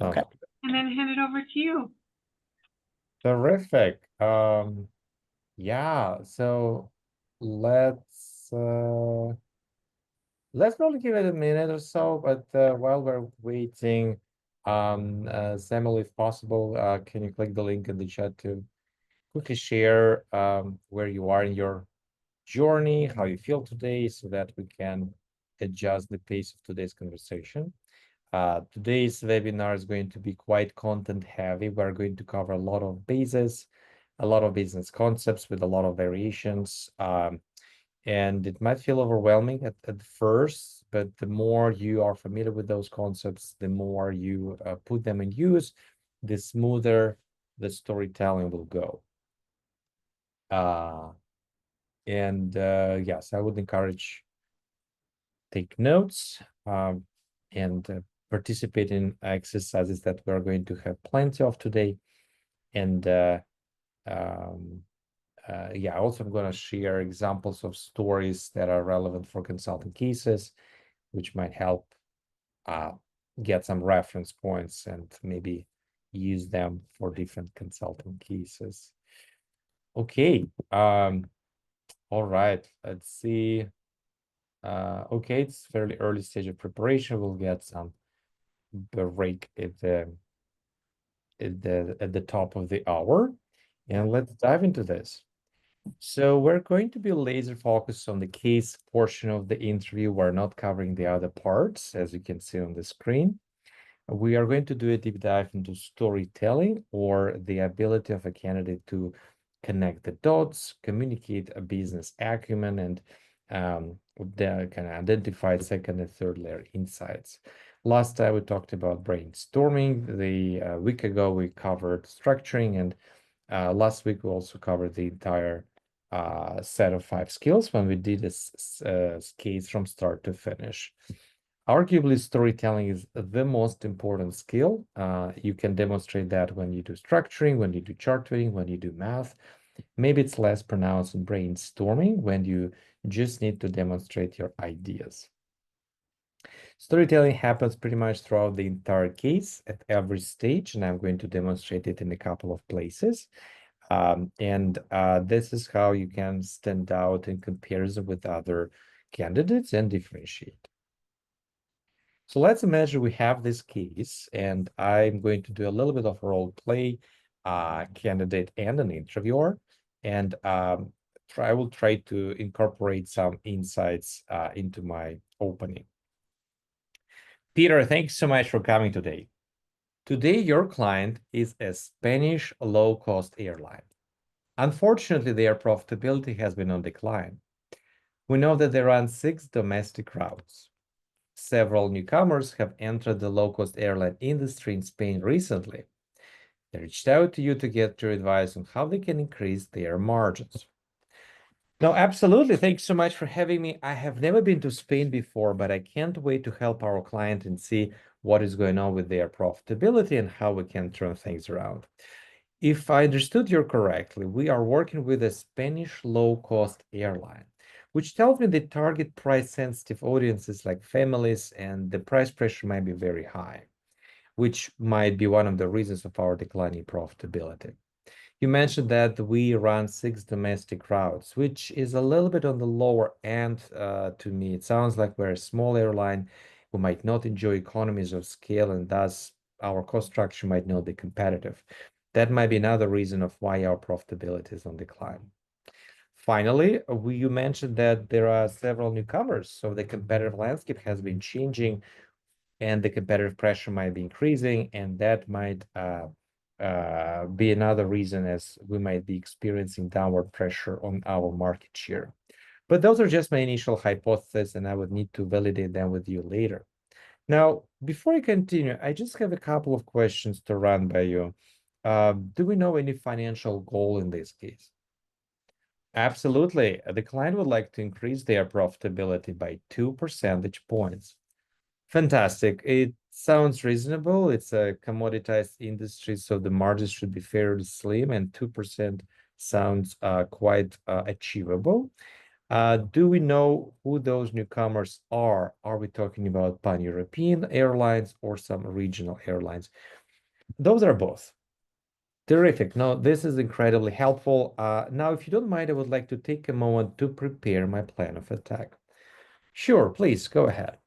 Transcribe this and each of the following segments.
Okay. and then hand it over to you. Terrific. Yeah, so let's uh let's probably give it a minute or so, but while we're waiting, Samuel, if possible, can you click the link in the chat to quickly share where you are in your journey, how you feel today, so that we can adjust the pace of today's conversation. Today's webinar is going to be quite content heavy. We're going to cover a lot of bases, a lot of business concepts with a lot of variations. And it might feel overwhelming at first, but the more you are familiar with those concepts, the more you put them in use, the smoother the storytelling will go. And yes, I would encourage take notes and participate in exercises that we're going to have plenty of today. And um, yeah, also I'm going to share examples of stories that are relevant for consulting cases, which might help get some reference points and maybe use them for different consulting cases. Okay. All right. Let's see. Okay, it's fairly early stage of preparation. We'll get some break at the top of the hour, and let's dive into this. So we're going to be laser focused on the case portion of the interview. We're not covering the other parts, as you can see on the screen. We are going to do a deep dive into storytelling, or the ability of a candidate to connect the dots, communicate a business acumen, and can identify second and third layer insights. Last time we talked about brainstorming. The week ago we covered structuring, and last week we also covered the entire set of 5 skills when we did this case from start to finish. Arguably, storytelling is the most important skill. You can demonstrate that when you do structuring, when you do charting, when you do math. Maybe it's less pronounced in brainstorming when you just need to demonstrate your ideas. Storytelling happens pretty much throughout the entire case at every stage, and I'm going to demonstrate it in a couple of places. This is how you can stand out in comparison with other candidates and differentiate. So let's imagine we have this case, and I'm going to do a little bit of role play, candidate and an interviewer, and I will try to incorporate some insights into my opening. Peter, thanks so much for coming today. Today, your client is a Spanish low-cost airline. Unfortunately, their profitability has been on decline. We know that they run 6 domestic routes. Several newcomers have entered the low-cost airline industry in Spain recently. They reached out to you to get your advice on how they can increase their margins. No, absolutely. Thanks so much for having me. I have never been to Spain before, but I can't wait to help our client and see what is going on with their profitability and how we can turn things around. If I understood you correctly, we are working with a Spanish low-cost airline, which tells me the target price-sensitive audiences like families, and the price pressure might be very high, which might be one of the reasons of our declining profitability. You mentioned that we run 6 domestic routes, which is a little bit on the lower end to me. It sounds like we're a small airline who might not enjoy economies of scale, and thus our cost structure might not be competitive. That might be another reason of why our profitability is on decline. Finally, you mentioned that there are several newcomers, so the competitive landscape has been changing and the competitive pressure might be increasing, and that might be another reason as we might be experiencing downward pressure on our market share. But those are just my initial hypotheses, and I would need to validate them with you later. Now, before I continue, I just have a couple of questions to run by you. Do we know any financial goal in this case? Absolutely. The client would like to increase their profitability by 2 percentage points. Fantastic. It sounds reasonable. It's a commoditized industry, so the margins should be fairly slim, and 2% sounds quite achievable. Do we know who those newcomers are? Are we talking about pan-European airlines or some regional airlines? Those are both. Terrific. No, this is incredibly helpful. Now, if you don't mind, I would like to take a moment to prepare my plan of attack. Sure, please go ahead.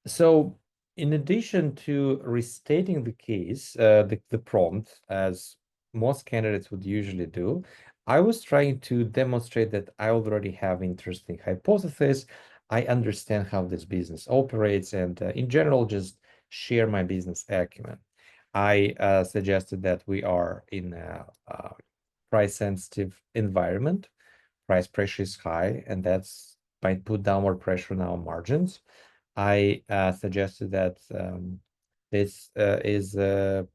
So in addition to restating the case, the prompt, as most candidates would usually do, I was trying to demonstrate that I already have interesting hypothesis. I understand how this business operates, and in general, just share my business acumen. I suggested that we are in a price-sensitive environment. Price pressure is high, and that's might put downward pressure on our margins. I suggested that this is a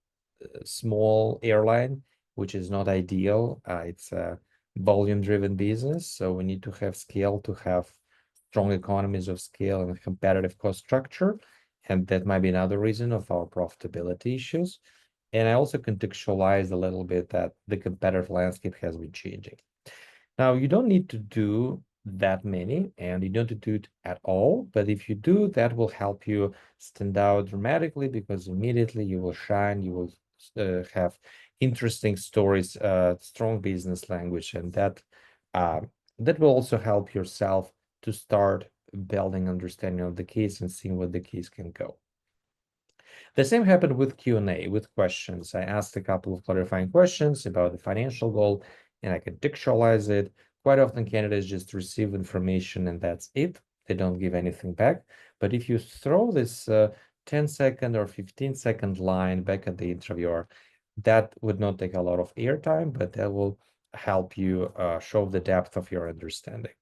small airline, which is not ideal. It's a volume-driven business, so we need to have scale to have strong economies of scale and a competitive cost structure, and that might be another reason of our profitability issues. And I also contextualized a little bit that the competitive landscape has been changing. Now, you don't need to do that many, and you don't do it at all. But if you do, that will help you stand out dramatically because immediately you will shine, you will have interesting stories, strong business language, and that will also help yourself to start building understanding of the case and seeing where the case can go. The same happened with Q&A, with questions. I asked a couple of clarifying questions about the financial goal, and I contextualize it. Quite often, candidates just receive information and that's it. They don't give anything back. But if you throw this 10-second or 15-second line back at the interviewer, that would not take a lot of airtime, but that will help you show the depth of your understanding.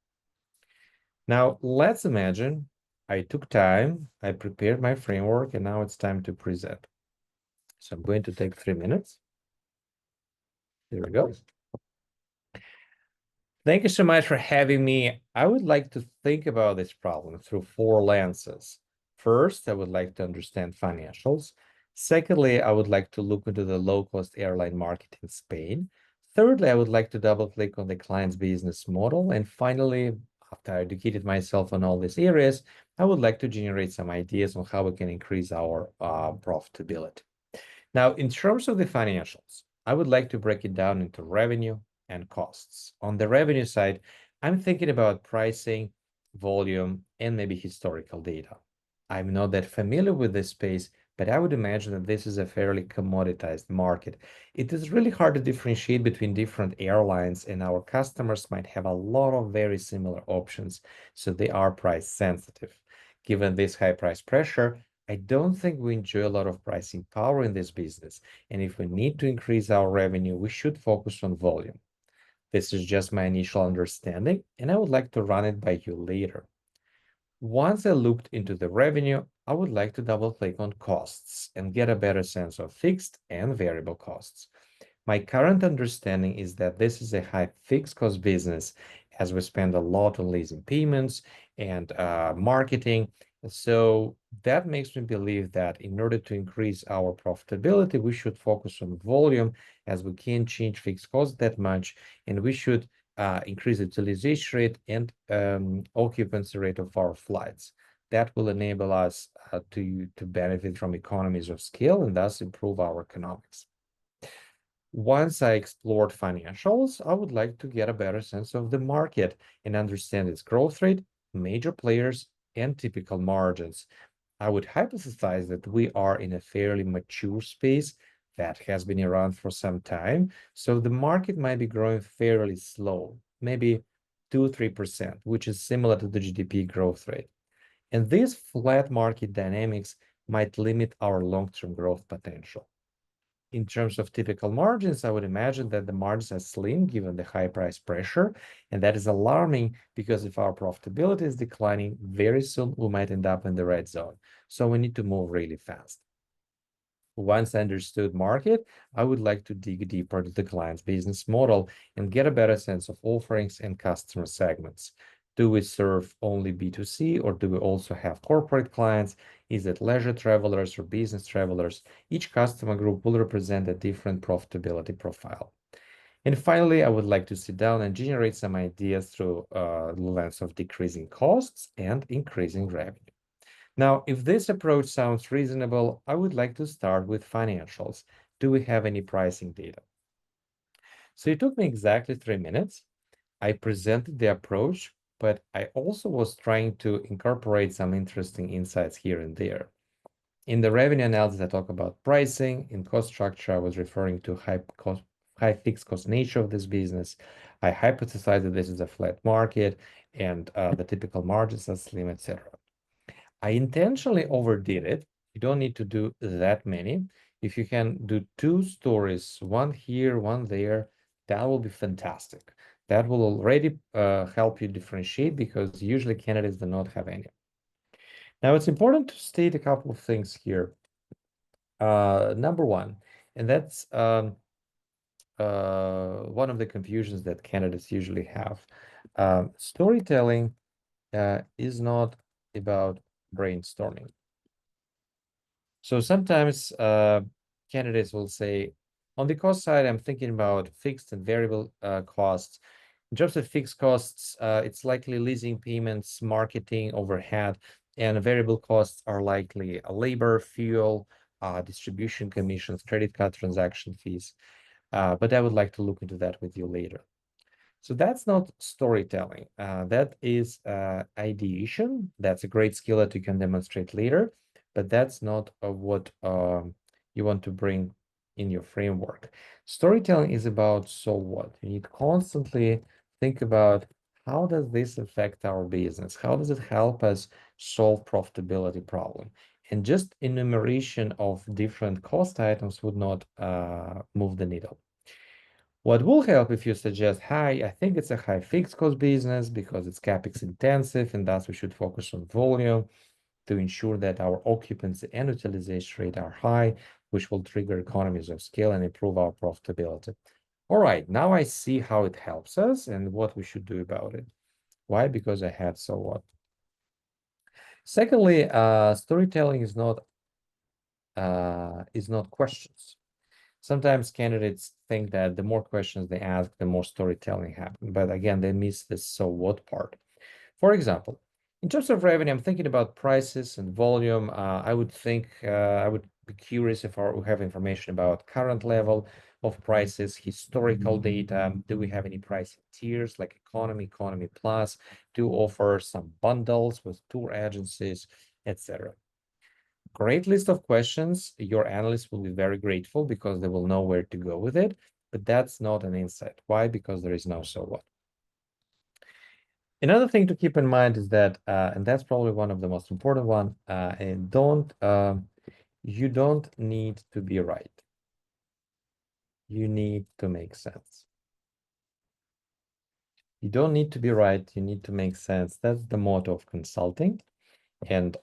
Now, let's imagine I took time, I prepared my framework, and now it's time to present. So I'm going to take 3 minutes. There we go. Thank you so much for having me. I would like to think about this problem through 4 lenses. First, I would like to understand financials. Secondly, I would like to look into the low-cost airline market in Spain. Thirdly, I would like to double-click on the client's business model. And finally, after I educated myself on all these areas, I would like to generate some ideas on how we can increase our profitability. Now, in terms of the financials, I would like to break it down into revenue and costs. On the revenue side, I'm thinking about pricing, volume, and maybe historical data. I'm not that familiar with this space, but I would imagine that this is a fairly commoditized market. It is really hard to differentiate between different airlines, and our customers might have a lot of very similar options, so they are price sensitive. Given this high price pressure, I don't think we enjoy a lot of pricing power in this business, and if we need to increase our revenue, we should focus on volume. This is just my initial understanding, and I would like to run it by you later. Once I looked into the revenue, I would like to double-click on costs and get a better sense of fixed and variable costs. My current understanding is that this is a high fixed cost business, as we spend a lot on leasing payments and marketing. So that makes me believe that in order to increase our profitability, we should focus on volume, as we can't change fixed costs that much, and we should increase utilization rate and occupancy rate of our flights. That will enable us to benefit from economies of scale and thus improve our economics. Once I explored financials, I would like to get a better sense of the market and understand its growth rate, major players, and typical margins. I would hypothesize that we are in a fairly mature space that has been around for some time, so the market might be growing fairly slow, maybe 2-3%, which is similar to the GDP growth rate. And these flat market dynamics might limit our long-term growth potential. In terms of typical margins, I would imagine that the margins are slim given the high price pressure, and that is alarming because if our profitability is declining, very soon we might end up in the red zone. So we need to move really fast. Once I understood market, I would like to dig deeper into the client's business model and get a better sense of offerings and customer segments. Do we serve only B2C, or do we also have corporate clients? Is it leisure travelers or business travelers? Each customer group will represent a different profitability profile. And finally, I would like to sit down and generate some ideas through the lens of decreasing costs and increasing revenue. Now, if this approach sounds reasonable, I would like to start with financials. Do we have any pricing data? So it took me exactly 3 minutes. I presented the approach, but I also was trying to incorporate some interesting insights here and there. In the revenue analysis, I talk about pricing. In cost structure, I was referring to high fixed cost nature of this business. I hypothesized that this is a flat market and the typical margins are slim, etc. I intentionally overdid it. You don't need to do that many. If you can do 2 stories, one here, one there, that will be fantastic. That will already help you differentiate because usually candidates do not have any. Now, it's important to state a couple of things here. Number one, and that's one of the confusions that candidates usually have. Storytelling is not about brainstorming. So sometimes candidates will say, on the cost side, I'm thinking about fixed and variable costs. In terms of fixed costs, it's likely leasing payments, marketing, overhead, and variable costs are likely labor, fuel, distribution commissions, credit card transaction fees. But I would like to look into that with you later. So that's not storytelling. That is ideation. That's a great skill that you can demonstrate later, but that's not what you want to bring in your framework. Storytelling is about so what? You need to constantly think about how does this affect our business? How does it help us solve profitability problem? And just enumeration of different cost items would not move the needle. What will help if you suggest, hi, I think it's a high fixed cost business because it's CapEx intensive and thus we should focus on volume to ensure that our occupancy and utilization rate are high, which will trigger economies of scale and improve our profitability. All right, now I see how it helps us and what we should do about it. Why? Because I had so what. Secondly, storytelling is not questions. Sometimes candidates think that the more questions they ask, the more storytelling happens. But again, they miss the so what part. For example, in terms of revenue, I'm thinking about prices and volume. I would be curious if we have information about current level of prices, historical data. Do we have any pricing tiers like economy, economy plus? Do offer some bundles with tour agencies, etc. Great list of questions. Your analyst will be very grateful because they will know where to go with it, but that's not an insight. Why? Because there is no so what. Another thing to keep in mind is that, and that's probably one of the most important one, and you don't need to be right. You need to make sense. You don't need to be right. You need to make sense. That's the motto of consulting. And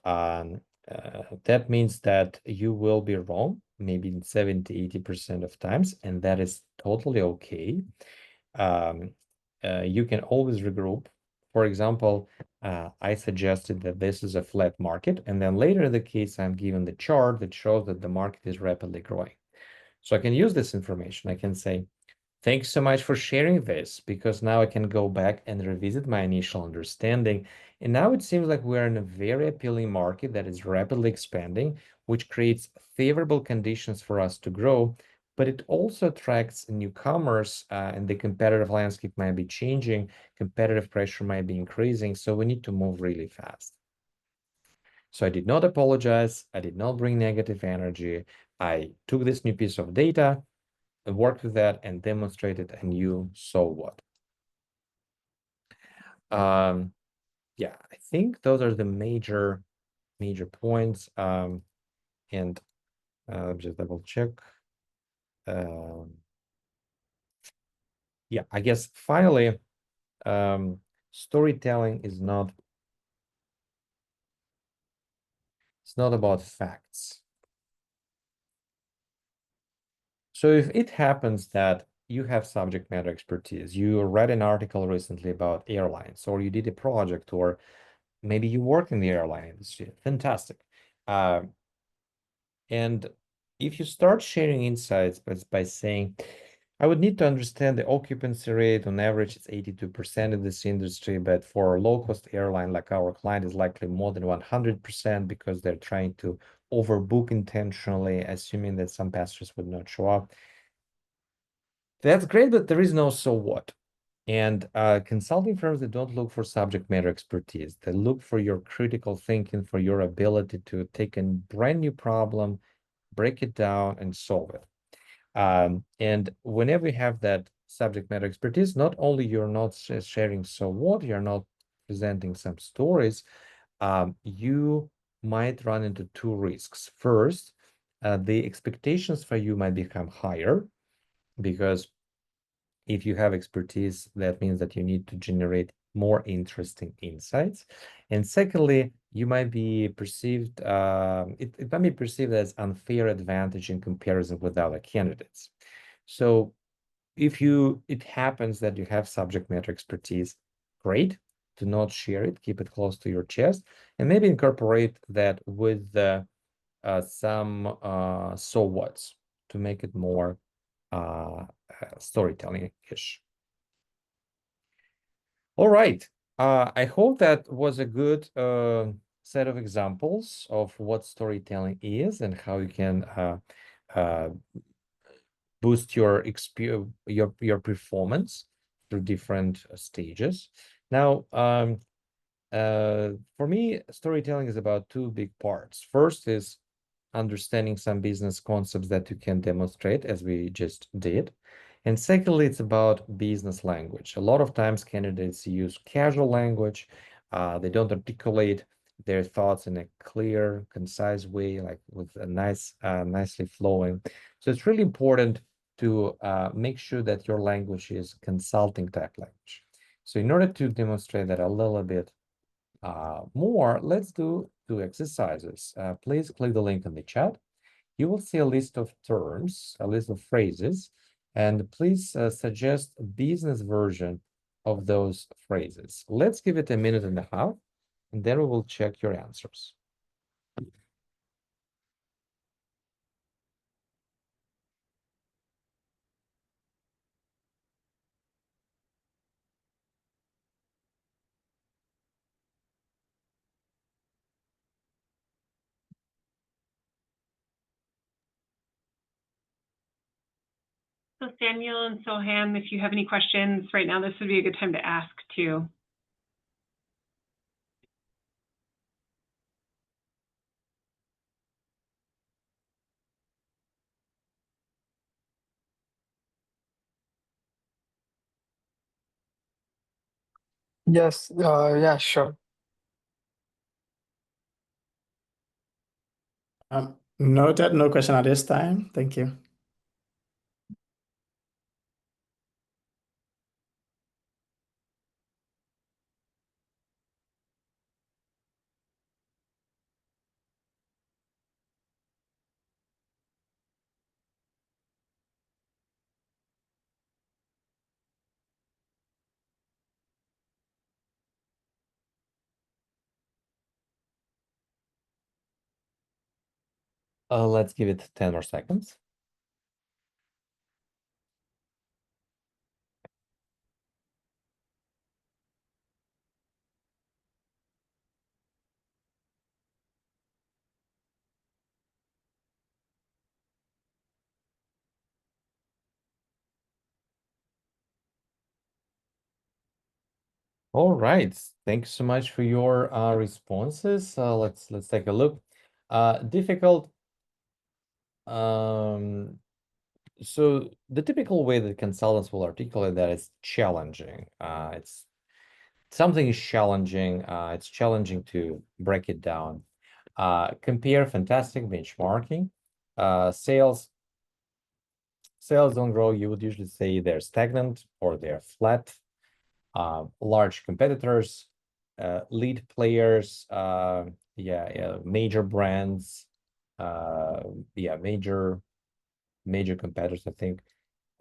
that means that you will be wrong, maybe in 70–80% of times, and that is totally okay. You can always regroup. For example, I suggested that this is a flat market, and then later in the case, I'm given the chart that shows that the market is rapidly growing. So I can use this information. I can say, thanks so much for sharing this, because now I can go back and revisit my initial understanding. And now it seems like we're in a very appealing market that is rapidly expanding, which creates favorable conditions for us to grow, but it also attracts newcomers, and the competitive landscape might be changing, competitive pressure might be increasing, so we need to move really fast. So I did not apologize. I did not bring negative energy. I took this new piece of data, worked with that, and demonstrated a new so what. Yeah, I think those are the major points. And just double check. Yeah, I guess finally, storytelling is not, it's not about facts. So if it happens that you have subject matter expertise, you read an article recently about airlines, or you did a project, or maybe you work in the airline industry, fantastic. And if you start sharing insights by saying, I would need to understand the occupancy rate. On average, it's 82% in this industry, but for a low-cost airline like our client is likely more than 100% because they're trying to overbook intentionally, assuming that some passengers would not show up. That's great, but there is no so what. And consulting firms, they don't look for subject matter expertise. They look for your critical thinking, for your ability to take a brand new problem, break it down, and solve it. And whenever you have that subject matter expertise, not only you're not sharing so what, you're not presenting some stories, you might run into two risks. First, the expectations for you might become higher because if you have expertise, that means that you need to generate more interesting insights. And secondly, you might be perceived, it might be perceived as unfair advantage in comparison with other candidates. So if it happens that you have subject matter expertise, great. Do not share it, keep it close to your chest, and maybe incorporate that with some so whats to make it more storytelling-ish. All right. I hope that was a good set of examples of what storytelling is and how you can boost your performance through different stages. Now, for me, storytelling is about two big parts. First is understanding some business concepts that you can demonstrate, as we just did. And secondly, it's about business language. A lot of times candidates use casual language. They don't articulate their thoughts in a clear, concise way, like with a nicely flowing. So it's really important to make sure that your language is consulting type language. So in order to demonstrate that a little bit more, let's do two exercises. Please click the link in the chat. You will see a list of terms, a list of phrases, and please suggest a business version of those phrases. Let's give it a minute and a half, and then we will check your answers. So Samuel and Soham, if you have any questions right now, this would be a good time to ask too. Yes, yeah, sure. Noted, no question at this time. Thank you. Let's give it 10 more seconds. All right. Thanks so much for your responses. Let's take a look. Difficult. So the typical way that consultants will articulate that is challenging. It's something is challenging. It's challenging to break it down. Compare fantastic benchmarking. Sales don't grow. You would usually say they're stagnant or they're flat. Large competitors, lead players, major brands, major competitors, I think.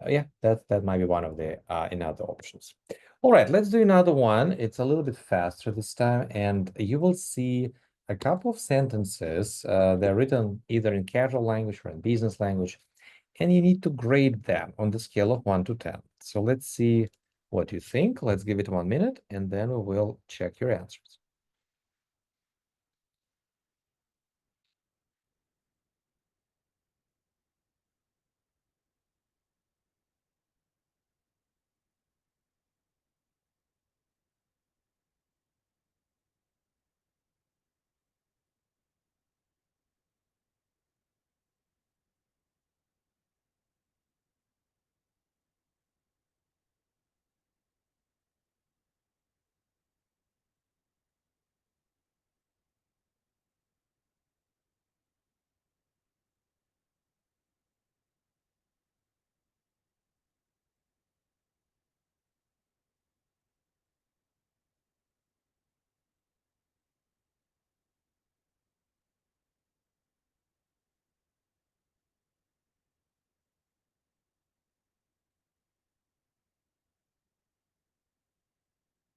Yeah, that might be one of the another options. All right, let's do another one. It's a little bit faster this time, and you will see a couple of sentences. They're written either in casual language or in business language, and you need to grade them on the scale of 1 to 10. So let's see what you think. Let's give it 1 minute, and then we will check your answers.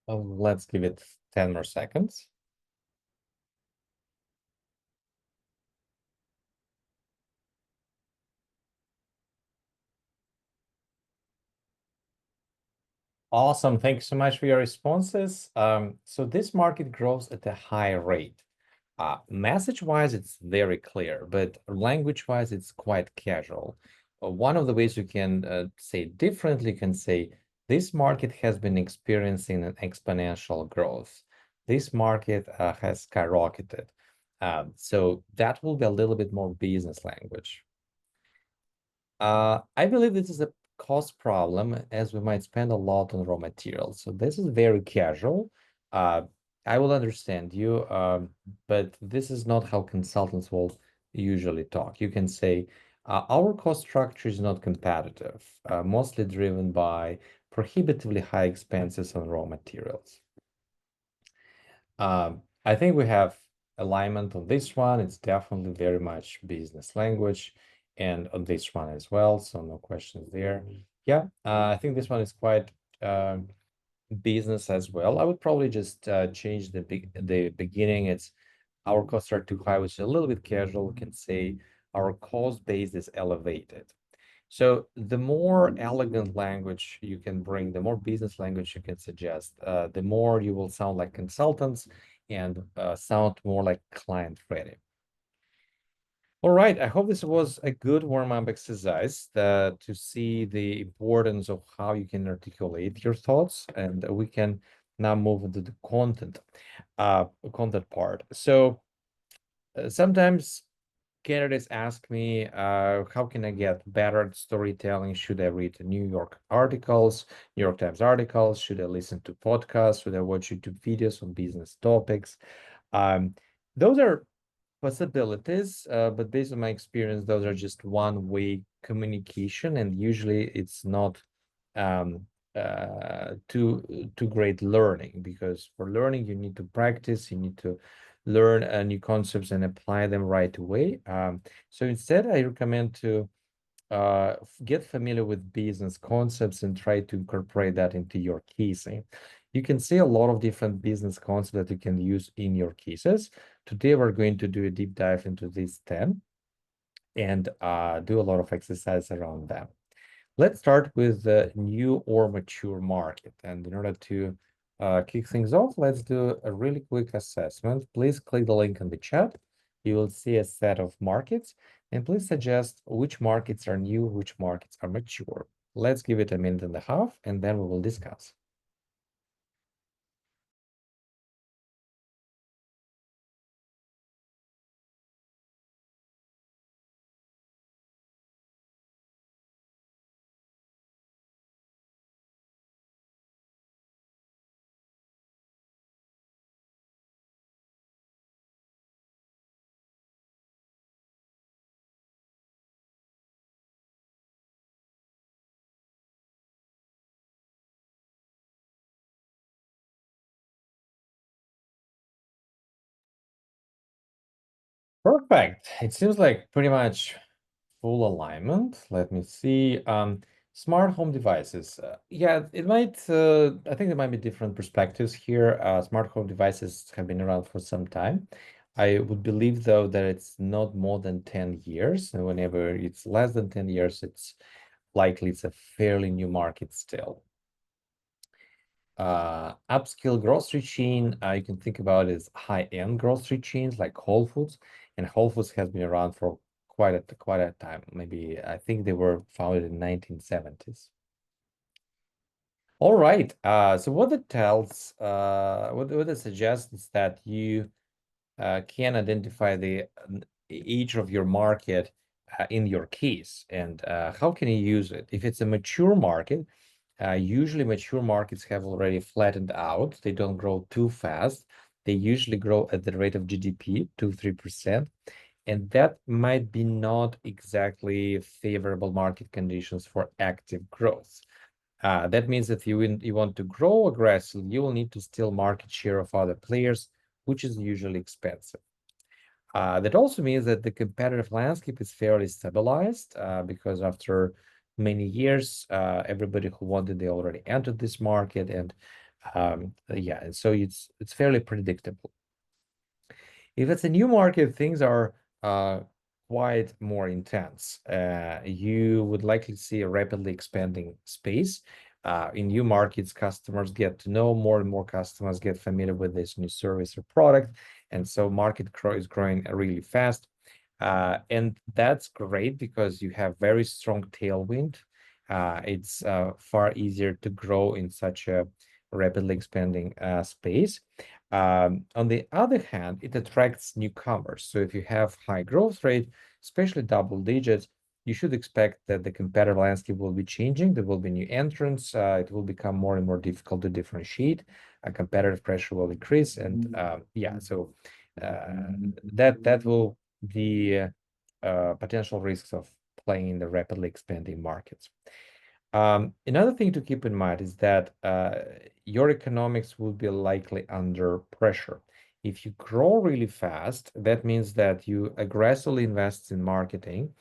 Let's give it 10 more seconds. Awesome. Thank you so much for your responses. So this market grows at a high rate. Message-wise, it's very clear, but language-wise, it's quite casual. One of the ways you can say differently can say, this market has been experiencing an exponential growth. This market has skyrocketed. So that will be a little bit more business language. I believe this is a cost problem, as we might spend a lot on raw materials. So this is very casual. I will understand you, but this is not how consultants will usually talk. You can say, our cost structure is not competitive, mostly driven by prohibitively high expenses on raw materials. I think we have alignment on this one. It's definitely very much business language, and on this one as well, so no questions there. Yeah, I think this one is quite business as well. I would probably just change the beginning. It's our costs are too high, which is a little bit casual. We can say our cost base is elevated. So the more elegant language you can bring, the more business language you can suggest, the more you will sound like consultants and sound more like client ready. All right, I hope this was a good warm-up exercise to see the importance of how you can articulate your thoughts, and we can now move into the content part. So sometimes candidates ask me, how can I get better at storytelling? Should I read New York articles, New York Times articles? Should I listen to podcasts? Should I watch YouTube videos on business topics? Those are possibilities, but based on my experience, those are just one-way communication, and usually it's not too great learning, because for learning you need to practice, you need to learn new concepts and apply them right away. So instead, I recommend to get familiar with business concepts and try to incorporate that into your casing. You can see a lot of different business concepts that you can use in your cases. Today, we're going to do a deep dive into these 10 and do a lot of exercise around them. Let's start with the new or mature market. And in order to kick things off, let's do a really quick assessment. Please click the link in the chat. You will see a set of markets, and please suggest which markets are new, which markets are mature. Let's give it a minute and a half, and then we will discuss. Perfect. It seems like pretty much full alignment. Let me see. Smart home devices. Yeah, it might, I think there might be different perspectives here. Smart home devices have been around for some time. I would believe, though, that it's not more than 10 years. And whenever it's less than 10 years, it's likely it's a fairly new market still. Upscale grocery chain, you can think about it as high-end grocery chains like Whole Foods. And Whole Foods has been around for quite a time. Maybe I think they were founded in 1970s. All right. So what it tells, what it suggests is that you can identify the age of your market in your case, and how can you use it? If it's a mature market, usually mature markets have already flattened out. They don't grow too fast. They usually grow at the rate of GDP, 2-3%. And that might be not exactly favorable market conditions for active growth. That means that you want to grow aggressively, you will need to steal market share of other players, which is usually expensive. That also means that the competitive landscape is fairly stabilized because after many years, everybody who wanted, they already entered this market, and yeah, so it's fairly predictable. If it's a new market, things are quite more intense. You would likely see a rapidly expanding space. In new markets, customers get to know more and more customers get familiar with this new service or product. And so market is growing really fast. And that's great because you have very strong tailwind. It's far easier to grow in such a rapidly expanding space. On the other hand, it attracts newcomers. So if you have high growth rate, especially double digits, you should expect that the competitive landscape will be changing. There will be new entrants. It will become more and more difficult to differentiate. Competitive pressure will increase, and yeah, so that will the potential risks of playing in the rapidly expanding markets. Another thing to keep in mind is that your economics will be likely under pressure. If you grow really fast, that means that you aggressively invest in marketing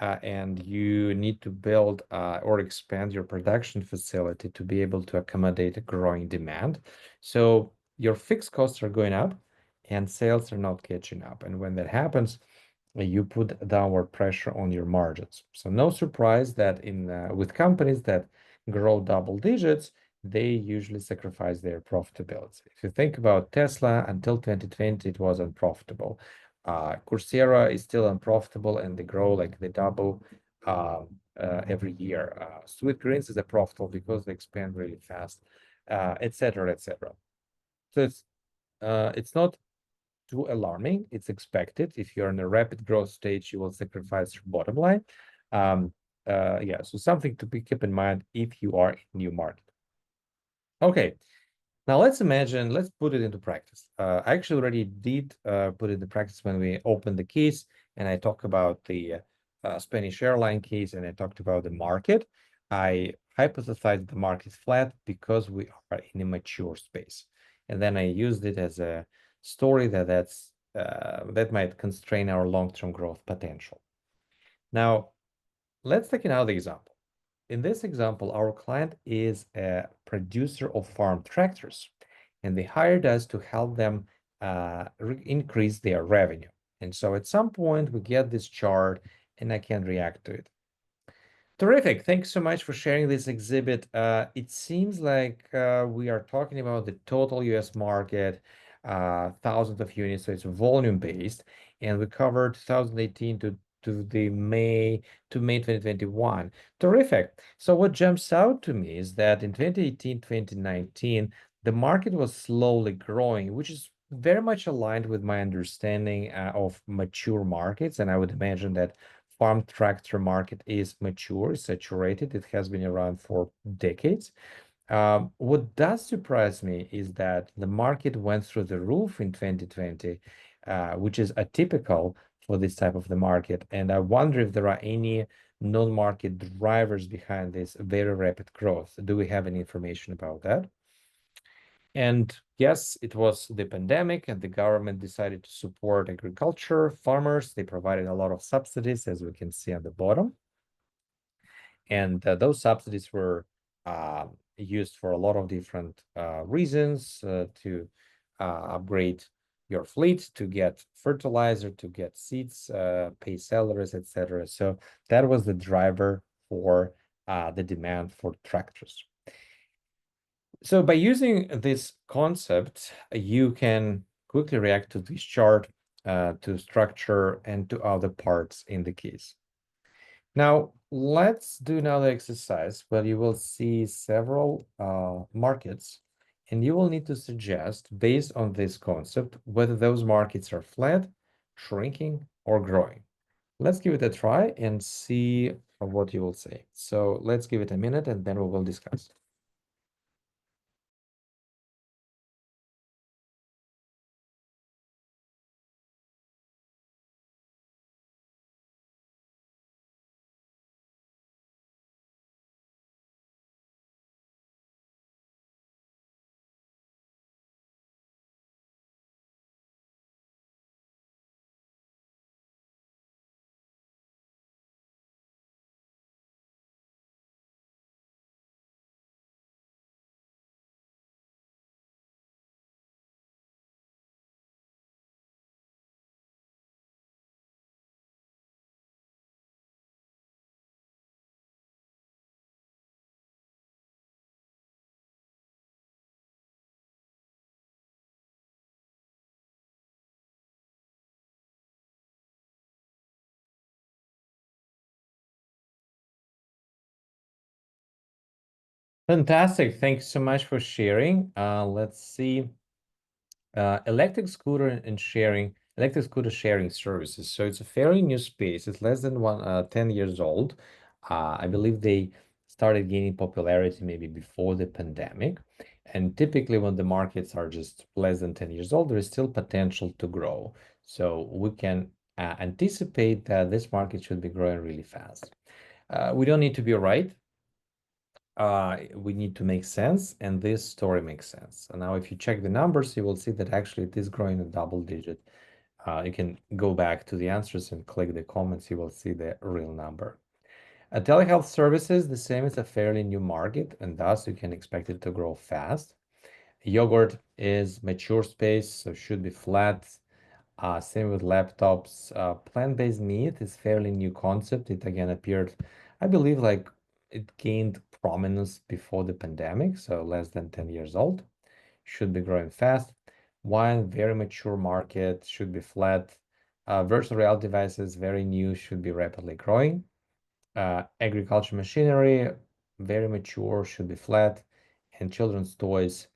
and you need to build or expand your production facility to be able to accommodate a growing demand. So your fixed costs are going up and sales are not catching up. And when that happens, you put downward pressure on your margins. So no surprise that with companies that grow double digits, they usually sacrifice their profitability. If you think about Tesla, until 2020, it was unprofitable. Coursera is still unprofitable and they grow like they double every year. Sweetgreens is profitable because they expand really fast, etc., etc. So it's not too alarming. It's expected. If you're in a rapid growth stage, you will sacrifice your bottom line. Yeah, so something to keep in mind if you are in new market. Okay, now let's put it into practice. I actually already did put it into practice when we opened the case, and I talked about the Spanish airline case, and I talked about the market. I hypothesized the market is flat because we are in a mature space. And then I used it as a story that might constrain our long-term growth potential. Now, let's take another example. In this example, our client is a producer of farm tractors, and they hired us to help them increase their revenue. And so at some point, we get this chart, and I can react to it. Terrific. Thanks so much for sharing this exhibit. It seems like we are talking about the total US market, thousands of units, so it's volume-based, and we covered 2018 to May 2021. Terrific. So what jumps out to me is that in 2018, 2019, the market was slowly growing, which is very much aligned with my understanding of mature markets. And I would imagine that farm tractor market is mature, saturated. It has been around for decades. What does surprise me is that the market went through the roof in 2020, which is atypical for this type of the market. And I wonder if there are any non-market drivers behind this very rapid growth. Do we have any information about that? And yes, it was the pandemic and the government decided to support agriculture, farmers. They provided a lot of subsidies, as we can see on the bottom. And those subsidies were used for a lot of different reasons to upgrade your fleet, to get fertilizer, to get seeds, pay salaries, etc. So that was the driver for the demand for tractors. So by using this concept, you can quickly react to this chart, to structure, and to other parts in the case. Now, let's do another exercise where you will see several markets, and you will need to suggest, based on this concept, whether those markets are flat, shrinking, or growing. Let's give it a try and see what you will say. So let's give it a minute, and then we will discuss. Fantastic. Thanks so much for sharing. Let's see. Electric scooter and sharing, electric scooter sharing services. So it's a fairly new space. It's less than 10 years old. I believe they started gaining popularity maybe before the pandemic. And typically when the markets are just less than 10 years old, there is still potential to grow. So we can anticipate that this market should be growing really fast. We don't need to be right. We need to make sense, and this story makes sense. And now if you check the numbers, you will see that actually it is growing a double digit. You can go back to the answers and click the comments, you will see the real number. Telehealth services, the same, is a fairly new market, and thus you can expect it to grow fast. Yogurt is mature space, so should be flat. Same with laptops. Plant-based meat is fairly new concept. It again appeared, I believe, like it gained prominence before the pandemic, so less than 10 years old. Should be growing fast. Wine, very mature market, should be flat. Virtual reality devices, very new, should be rapidly growing. Agriculture machinery, very mature, should be flat. And children's toys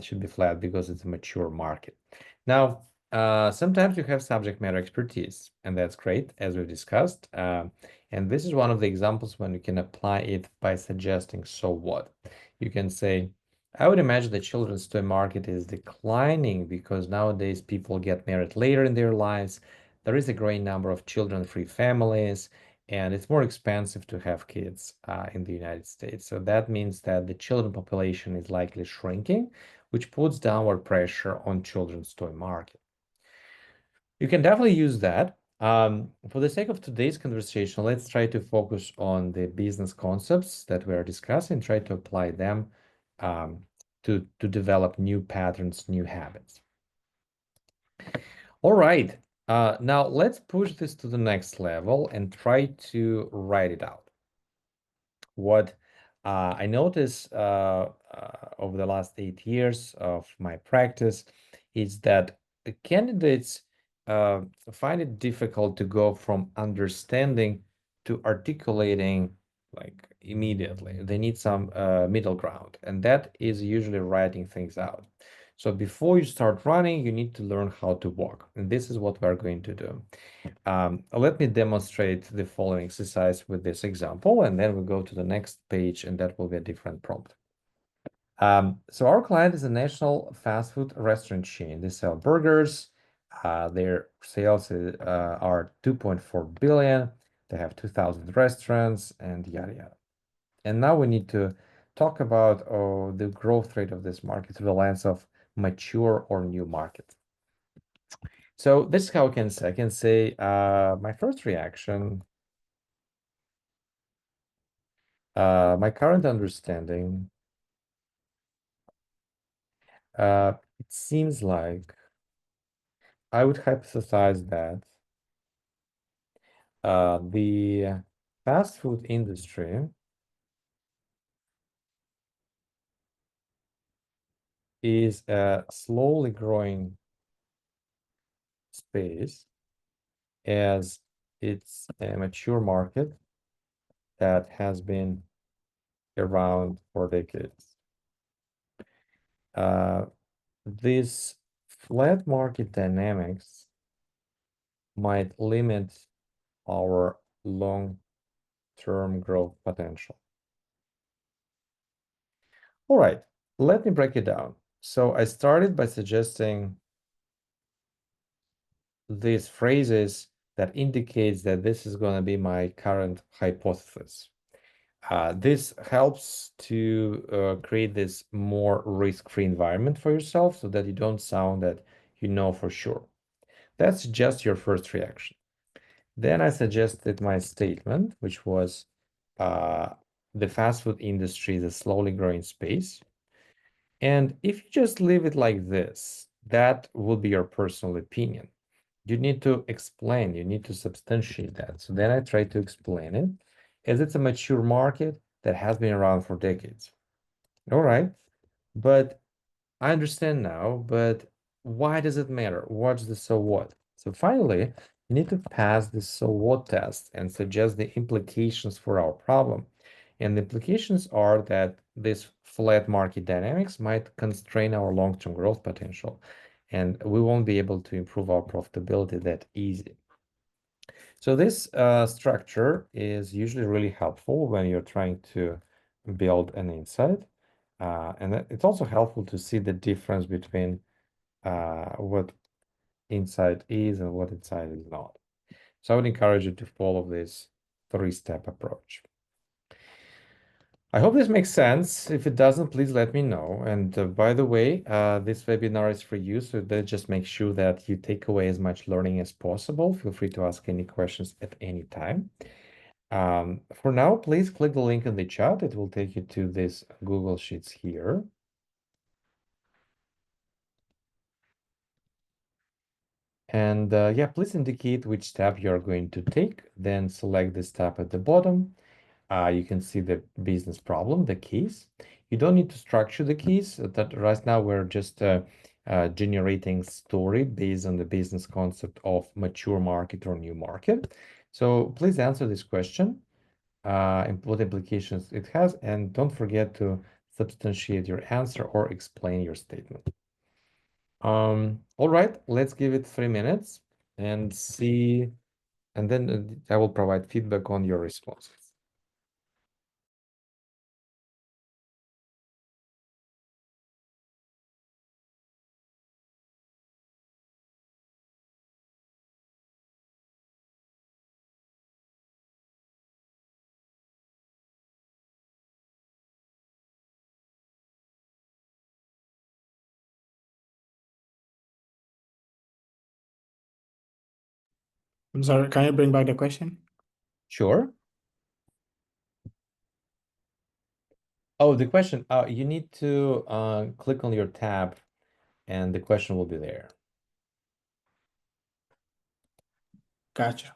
should be flat because it's a mature market. Now, sometimes you have subject matter expertise, and that's great, as we've discussed. And this is one of the examples when you can apply it by suggesting, so what? You can say, I would imagine the children's toy market is declining because nowadays people get married later in their lives. There is a growing number of children-free families, and it's more expensive to have kids in the United States. So that means that the children population is likely shrinking, which puts downward pressure on children's toy market. You can definitely use that. For the sake of today's conversation, let's try to focus on the business concepts that we are discussing, try to apply them to develop new patterns, new habits. All right. Now let's push this to the next level and try to write it out. What I noticed over the last 8 years of my practice is that the candidates find it difficult to go from understanding to articulating like immediately. They need some middle ground, and that is usually writing things out. So before you start running, you need to learn how to walk, and this is what we're going to do. Let me demonstrate the following exercise with this example, and then we'll go to the next page, and that will be a different prompt. So our client is a national fast food restaurant chain. They sell burgers. Their sales are 2.4 billion. They have 2,000 restaurants and yada yada. And now we need to talk about the growth rate of this market through the lens of mature or new market. So this is how I can say. I can say my first reaction, my current understanding, it seems like I would hypothesize that the fast food industry is a slowly growing space as it's a mature market that has been around for decades. This flat market dynamics might limit our long-term growth potential. All right, let me break it down. So I started by suggesting these phrases that indicates that this is going to be my current hypothesis. This helps to create this more risk-free environment for yourself so that you don't sound that you know for sure. That's just your first reaction. Then I suggested my statement, which was the fast food industry is a slowly growing space. And if you just leave it like this, that would be your personal opinion. You need to explain, you need to substantiate that. So then I try to explain it as it's a mature market that has been around for decades. All right, but I understand now, but why does it matter? What's the so what? So finally, you need to pass the so what test and suggest the implications for our problem. And the implications are that this flat market dynamics might constrain our long-term growth potential, and we won't be able to improve our profitability that easy. So this structure is usually really helpful when you're trying to build an insight. And it's also helpful to see the difference between what insight is and what insight is not. So I would encourage you to follow this three-step approach. I hope this makes sense. If it doesn't, please let me know. And by the way, this webinar is for you, so that just make sure that you take away as much learning as possible. Feel free to ask any questions at any time. For now, please click the link in the chat. It will take you to this Google Sheets here. And yeah, please indicate which tab you're going to take. Then select this tab at the bottom. You can see the business problem, the case. You don't need to structure the case. That right now we're just generating story based on the business concept of mature market or new market. So please answer this question and what implications it has, and don't forget to substantiate your answer or explain your statement. All right, let's give it 3 minutes and see, and then I will provide feedback on your responses. I'm sorry, can you bring back the question? Sure. Oh, the question, you need to click on your tab and the question will be there. Gotcha.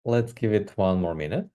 Let's give it 1 more minute.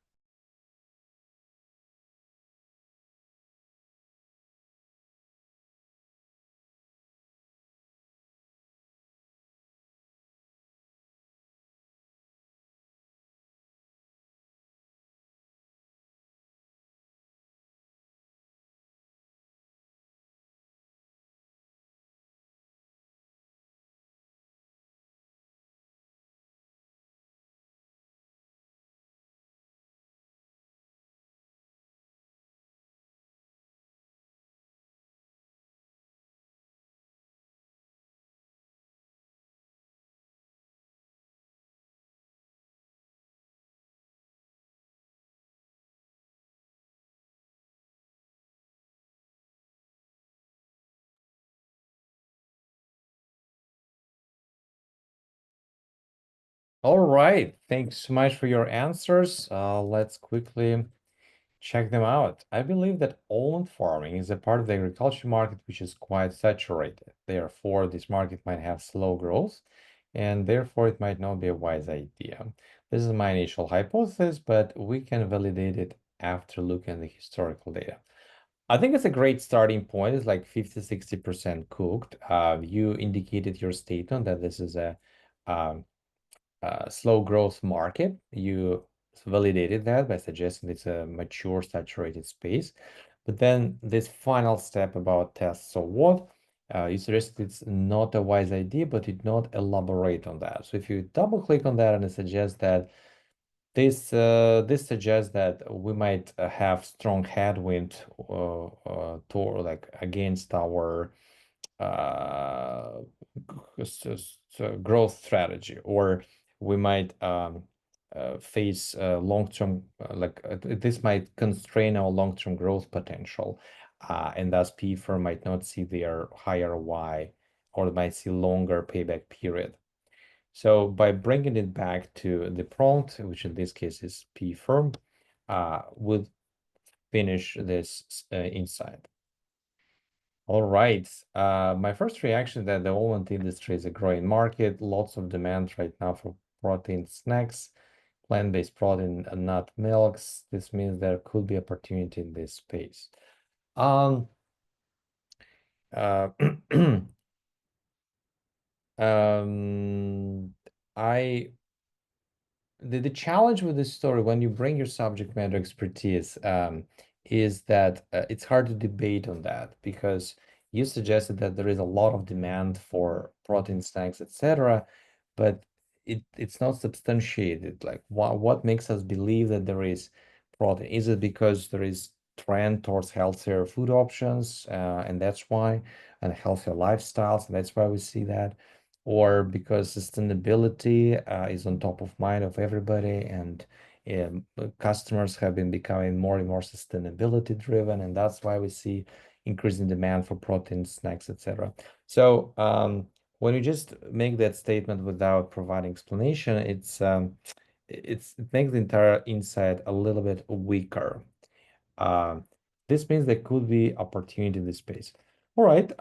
All right, thanks so much for your answers. Let's quickly check them out. I believe that almond farming is a part of the agriculture market which is quite saturated. Therefore, this market might have slow growth, and therefore it might not be a wise idea. This is my initial hypothesis, but we can validate it after looking at the historical data. I think it's a great starting point. It's like 50-60% cooked. You indicated your statement that this is a um, slow growth market. You validated that by suggesting it's a mature, saturated space. But then this final step about tests, so what? You suggested it's not a wise idea, but did not elaborate on that. So if you double click on that and it suggests that this suggests that we might have strong headwind toward like against our growth strategy, or we might face long-term this might constrain our long-term growth potential, and thus PE firm might not see their higher ROI or might see longer payback period. So by bringing it back to the prompt, which in this case is PE firm, we'll finish this insight. All right. My first reaction is that the almond industry is a growing market, lots of demand right now for protein snacks, plant-based protein and nut milks. This means there could be opportunity in this space. Uh, I the challenge with this story when you bring your subject matter expertise is that it's hard to debate on that, because you suggested that there is a lot of demand for protein snacks, etc., but it's not substantiated. Like what makes us believe that there is protein? Is it because there is trend towards healthier food options, and that's why, and healthier lifestyles, and that's why we see that? Or because sustainability is on top of mind of everybody, and customers have been becoming more and more sustainability driven, and that's why we see increasing demand for protein snacks, etc. So when you just make that statement without providing explanation, it makes the entire insight a little bit weaker. This means there could be opportunity in this space. All right.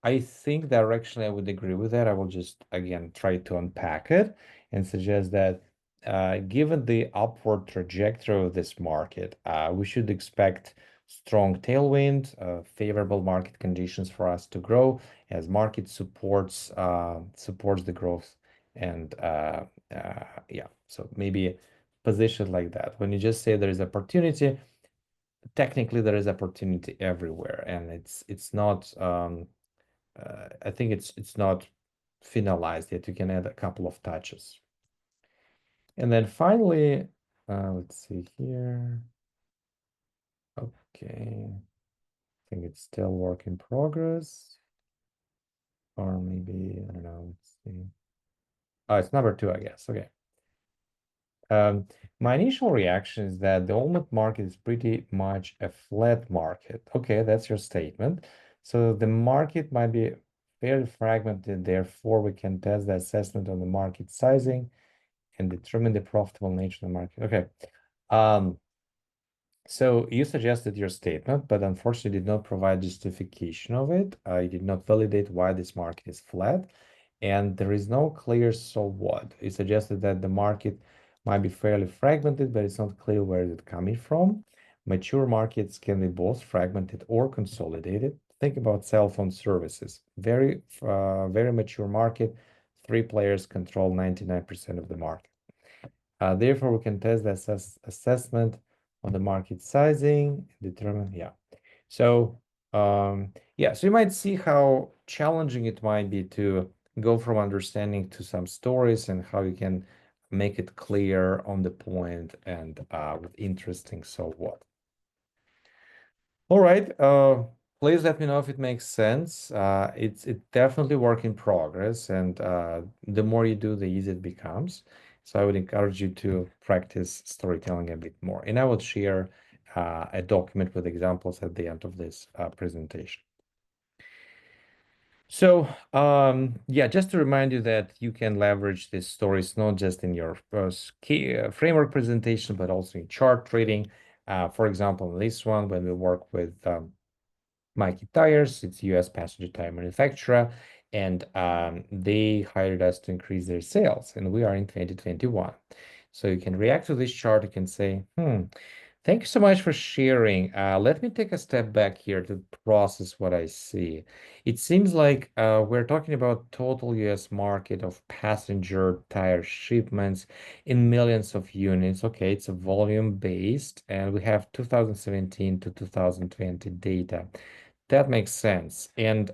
I think directionally I would agree with that. I will just again try to unpack it and suggest that given the upward trajectory of this market, we should expect strong tailwind, favorable market conditions for us to grow as market supports the growth. And yeah, so maybe position like that. When you just say there is opportunity, technically there is opportunity everywhere, and it's not I think it's not finalized yet. You can add a couple of touches. And then finally, let's see here. Okay, I think it's still work in progress, or maybe I don't know. Let's see. Oh, it's number 2, I guess. Okay. My initial reaction is that the almond market is pretty much a flat market. Okay, that's your statement. So the market might be fairly fragmented, therefore we can test the assessment on the market sizing and determine the profitable nature of the market. Okay. So you suggested your statement, but unfortunately did not provide justification of it. You did not validate why this market is flat, and there is no clear so what. You suggested that the market might be fairly fragmented, but it's not clear where it's coming from. Mature markets can be both fragmented or consolidated. Think about cell phone services. Very mature market. 3 players control 99% of the market. Therefore, we can test the assessment on the market sizing, determine, yeah. So, yeah, so you might see how challenging it might be to go from understanding to some stories and how you can make it clear on the point and with interesting so what. All right, please let me know if it makes sense. It's definitely work in progress, and the more you do, the easier it becomes. So I would encourage you to practice storytelling a bit more. And I would share a document with examples at the end of this presentation. So yeah, just to remind you that you can leverage these stories not just in your key framework presentation, but also in chart trading. For example, in this one, when we work with Mikey Tires, it's US passenger tire manufacturer, and they hired us to increase their sales, and we are in 2021. So you can react to this chart, you can say, thank you so much for sharing. Let me take a step back here to process what I see. It seems like we're talking about total US market of passenger tire shipments in millions of units. Okay, it's a volume based, and we have 2017 to 2020 data. That makes sense. And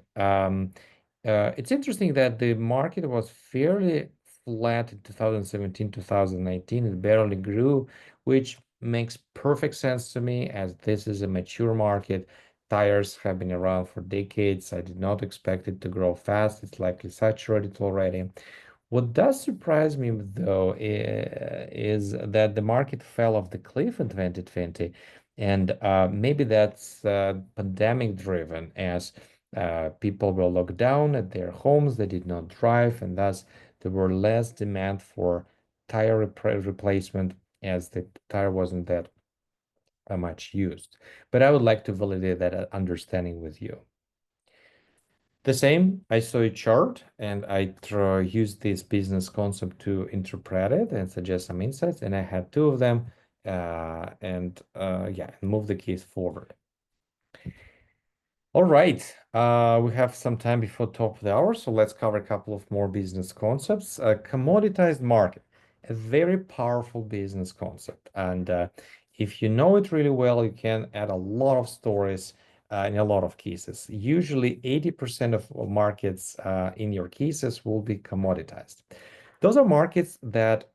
it's interesting that the market was fairly flat in 2017, 2019. It barely grew, which makes perfect sense to me as this is a mature market. Tires have been around for decades. I did not expect it to grow fast. It's likely saturated already. What does surprise me, though, is that the market fell off the cliff in 2020. And maybe that's pandemic driven, as people were locked down at their homes, they did not drive, and thus there were less demand for tire replacement as the tire wasn't that much used. But I would like to validate that understanding with you. The same, I saw a chart and I used this business concept to interpret it and suggest some insights, and I had 2 of them and move the case forward. All right, we have some time before top of the hour, so let's cover a couple of more business concepts. A commoditized market, a very powerful business concept, and if you know it really well, you can add a lot of stories in a lot of cases. Usually 80% of markets in your cases will be commoditized. Those are markets that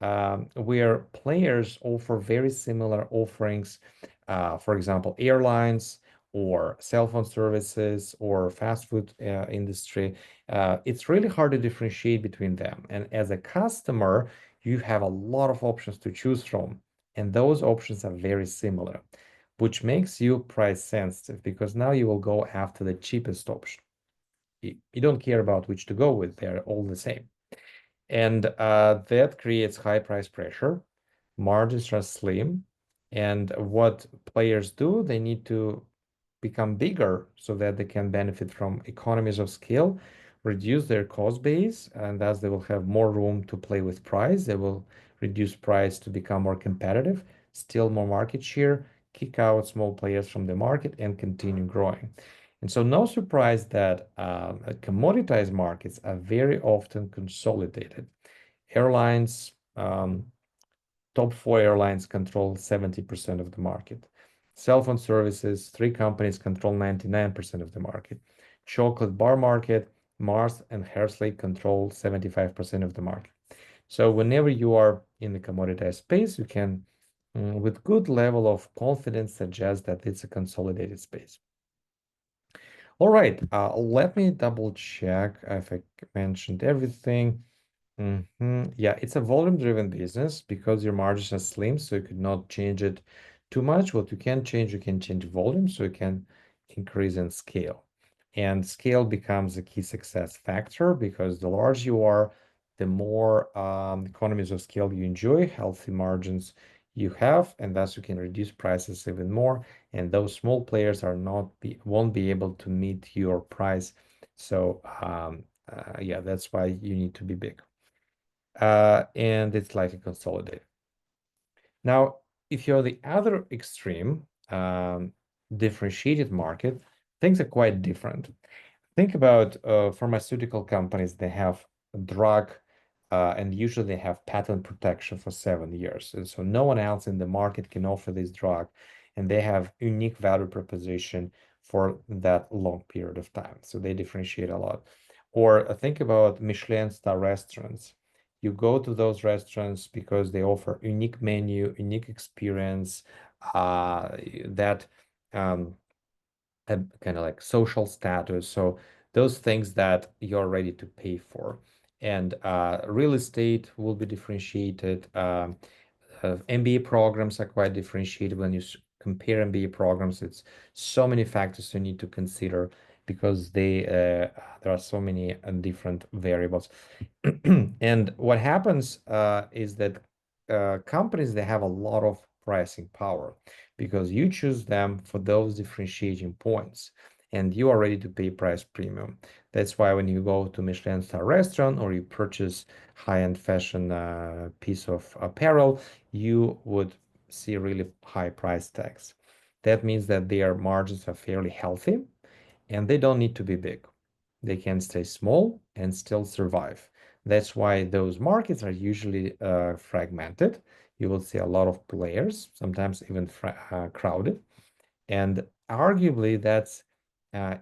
where players offer very similar offerings, for example, airlines or cell phone services or fast food industry. It's really hard to differentiate between them. And as a customer, you have a lot of options to choose from, and those options are very similar, which makes you price sensitive because now you will go after the cheapest option. You don't care about which to go with, they're all the same. And that creates high price pressure. Margins are slim. And what players do, they need to become bigger so that they can benefit from economies of scale, reduce their cost base, and thus they will have more room to play with price. They will reduce price to become more competitive, steal more market share, kick out small players from the market, and continue growing. And so no surprise that commoditized markets are very often consolidated. Airlines, top 4 airlines control 70% of the market. Cell phone services, 3 companies control 99% of the market. Chocolate bar market, Mars and Hershey control 75% of the market. So whenever you are in the commoditized space, you can, with good level of confidence, suggest that it's a consolidated space. All right, let me double check if I mentioned everything. Yeah, it's a volume-driven business because your margins are slim, so you could not change it too much. What you can change volume, so you can increase in scale. And scale becomes a key success factor because the larger you are, the more economies of scale you enjoy, healthy margins you have, and thus you can reduce prices even more. And those small players won't be able to meet your price. So yeah, that's why you need to be big. And it's like a consolidator. Now, if you're the other extreme, differentiated market, things are quite different. Think about pharmaceutical companies. They have a drug, and usually they have patent protection for 7 years. And so no one else in the market can offer this drug, and they have unique value proposition for that long period of time. So they differentiate a lot. Or think about Michelin star restaurants. You go to those restaurants because they offer unique menu, unique experience, that kind of like social status. So those things that you're ready to pay for. And real estate will be differentiated. MBA programs are quite differentiated. When you compare MBA programs, it's so many factors you need to consider because there are so many different variables. And what happens is that companies, they have a lot of pricing power because you choose them for those differentiating points and you are ready to pay price premium. That's why when you go to Michelin star restaurant or you purchase high-end fashion piece of apparel, you would see really high price tags. That means that their margins are fairly healthy and they don't need to be big. They can stay small and still survive. That's why those markets are usually fragmented. You will see a lot of players, sometimes even crowded. And arguably, that's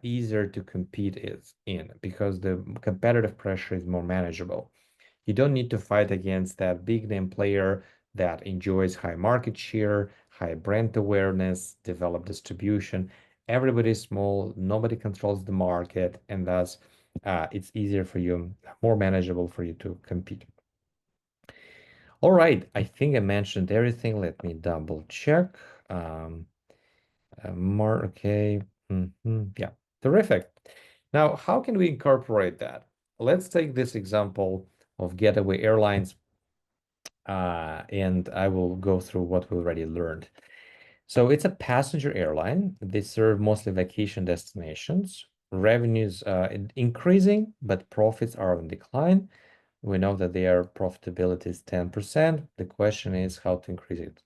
easier to compete in because the competitive pressure is more manageable. You don't need to fight against that big name player that enjoys high market share, high brand awareness, developed distribution. Everybody's small, nobody controls the market, and thus it's easier for you, more manageable for you to compete. All right, I think I mentioned everything. Let me double check. More, okay. Yeah, terrific. Now, how can we incorporate that? Let's take this example of Getaway Airlines, and I will go through what we already learned. So it's a passenger airline. They serve mostly vacation destinations. Revenues increasing, but profits are on decline. We know that their profitability is 10%. The question is how to increase it.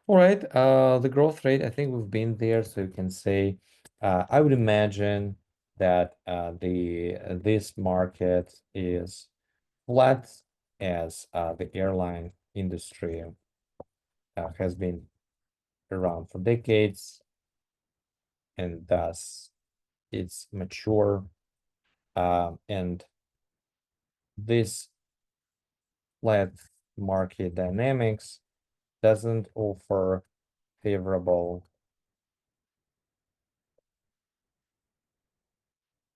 All right, the growth rate, I think we've been there, so you can say, I would imagine that this market is flat as the airline industry has been around for decades, and thus it's mature, and this flat market dynamics doesn't offer favorable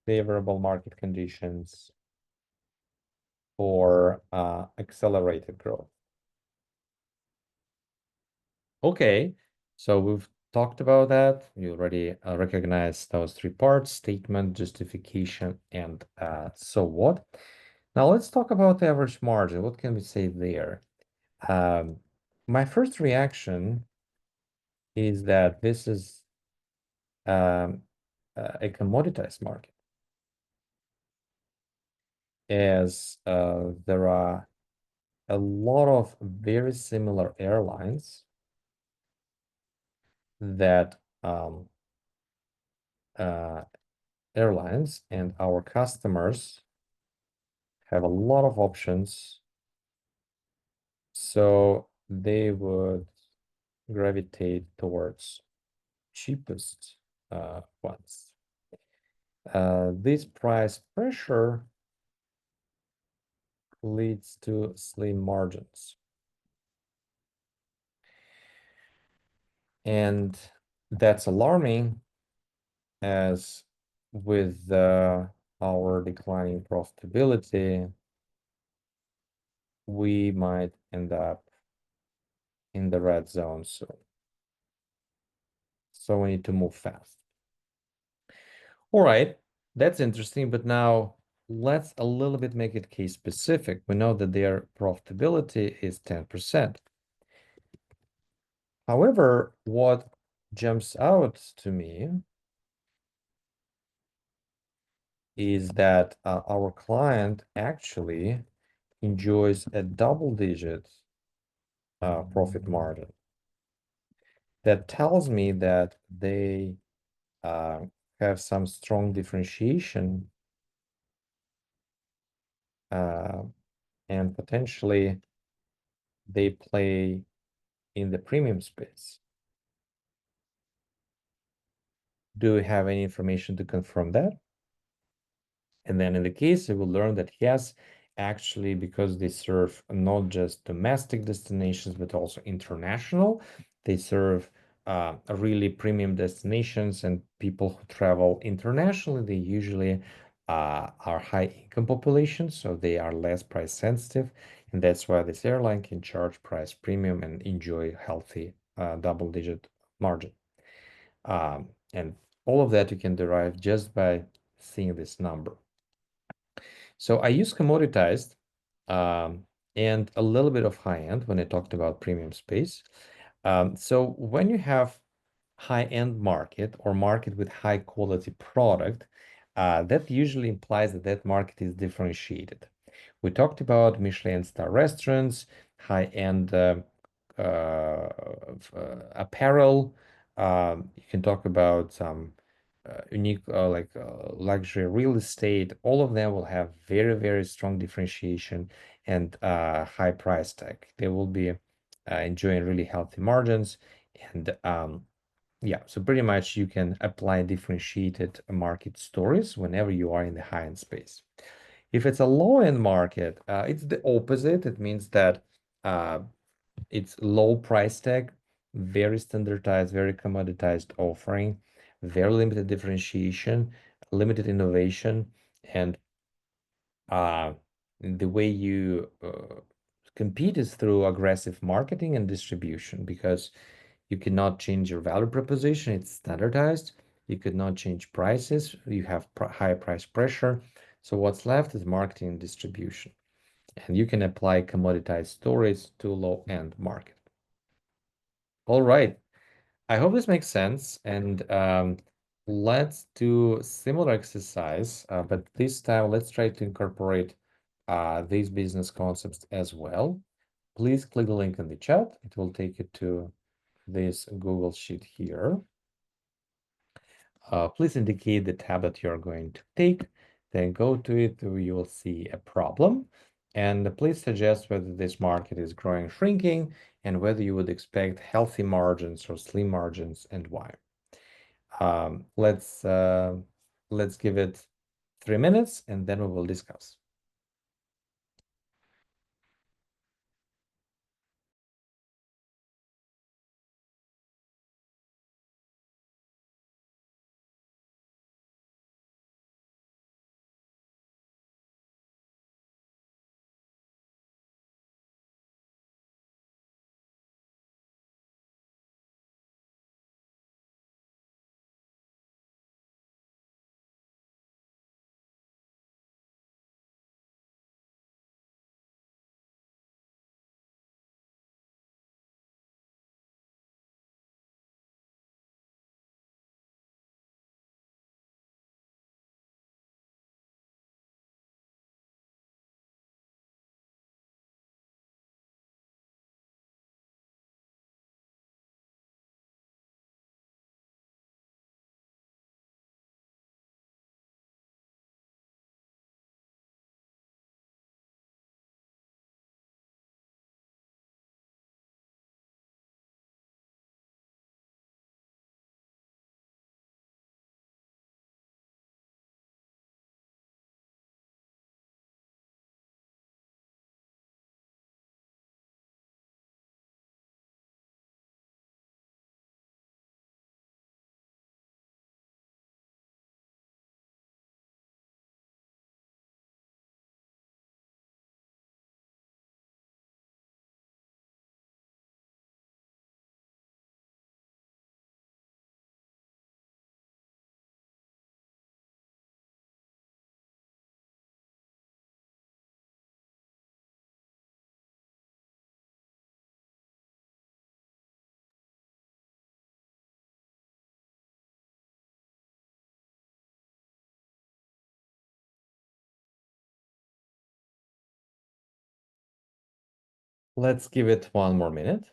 market conditions for accelerated growth. Okay, so we've talked about that. You already recognize those three parts: statement, justification, and so what. Now let's talk about the average margin. What can we say there? My first reaction is that this is a commoditized market, as there are a lot of very similar airlines that airlines and our customers have a lot of options, so they would gravitate towards cheapest ones. This price pressure leads to slim margins. And that's alarming, as with our declining profitability, we might end up in the red zone soon. So we need to move fast. All right, that's interesting, but now let's a little bit make it case specific. We know that their profitability is 10%. However, what jumps out to me is that our client actually enjoys a double-digit profit margin. That tells me that they have some strong differentiation and potentially they play in the premium space. Do we have any information to confirm that? And then in the case, we will learn that yes, actually, because they serve not just domestic destinations, but also international, they serve really premium destinations, and people who travel internationally, they usually are high income populations, so they are less price sensitive. And that's why this airline can charge price premium and enjoy healthy double-digit margin. And all of that you can derive just by seeing this number. So I use commoditized and a little bit of high-end when I talked about premium space. So when you have high-end market or market with high quality product, that usually implies that that market is differentiated. We talked about Michelin star restaurants, high-end apparel. You can talk about some unique luxury real estate. All of them will have very, very strong differentiation and high price tag. They will be enjoying really healthy margins. And yeah, so pretty much you can apply differentiated market stories whenever you are in the high-end space. If it's a low-end market, it's the opposite. It means that it's low price tag, very standardized, very commoditized offering, very limited differentiation, limited innovation, and the way you compete is through aggressive marketing and distribution, because you cannot change your value proposition. It's standardized. You could not change prices. You have high price pressure. So what's left is marketing and distribution. And you can apply commoditized stories to low-end market. All right. I hope this makes sense. And let's do similar exercise, but this time let's try to incorporate these business concepts as well. Please click the link in the chat. It will take you to this Google Sheet here. Please indicate the tab that you're going to take, then go to it, you will see a problem. And please suggest whether this market is growing, shrinking, and whether you would expect healthy margins or slim margins and why. Let's give it 3 minutes and then we will discuss. Let's give it one more minute.